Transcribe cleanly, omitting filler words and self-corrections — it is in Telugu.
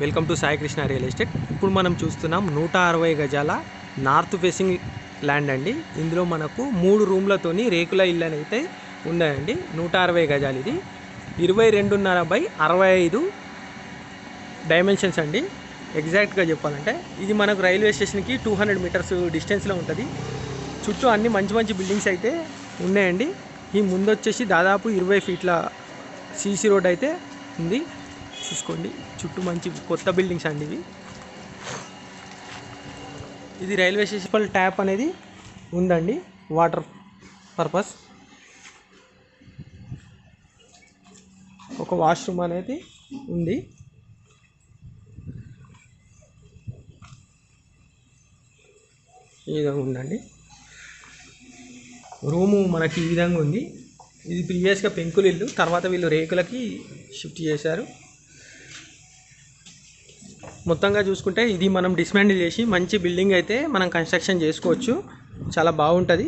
Welcome to Sai Krishna real estate. ఇప్పుడు మనం చూస్తున్నాం 160 గజాల నార్త్ ఫేసింగ్ ల్యాండ్ అండి. ఇందులో మనకు 3 రూమ్లతోని రేకుల ఇల్లు అయితే ఉన్నాయండి. 160 గజాలు. ఇది 22.5 by 65 డైమెన్షన్స్ అండి. ఎగ్జాక్ట్గా చెప్పాలంటే ఇది మనకు రైల్వే స్టేషన్కి 200 మీటర్స్ డిస్టెన్స్లో ఉంటుంది. చుట్టూ అన్ని మంచి మంచి బిల్డింగ్స్ అయితే ఉన్నాయండి. ఈ ముందు వచ్చేసి దాదాపు 20 ఫీట్ల సీసీ రోడ్ అయితే ఉంది. చూసుకోండి, చుట్టూ మంచి కొత్త బిల్డింగ్స్ అండి ఇవి. ఇది రైల్వే స్టేషన్ ట్యాప్ అనేది ఉందండి, వాటర్ పర్పస్. ఒక వాష్రూమ్ అనేది ఉంది. ఈ విధంగా ఉందండి. రూము మనకి ఈ విధంగా ఉంది. ఇది ప్రీవియస్గా పెంకులు ఇల్లు, తర్వాత వీళ్ళు రేకులకి షిఫ్ట్ చేశారు. మొత్తంగా చూసుకుంటే ఇది మనం డిస్మాండిల్ చేసి మంచి బిల్డింగ్ అయితే మనం కన్స్ట్రక్షన్ చేసుకోవచ్చు. చాలా బాగుంటుంది.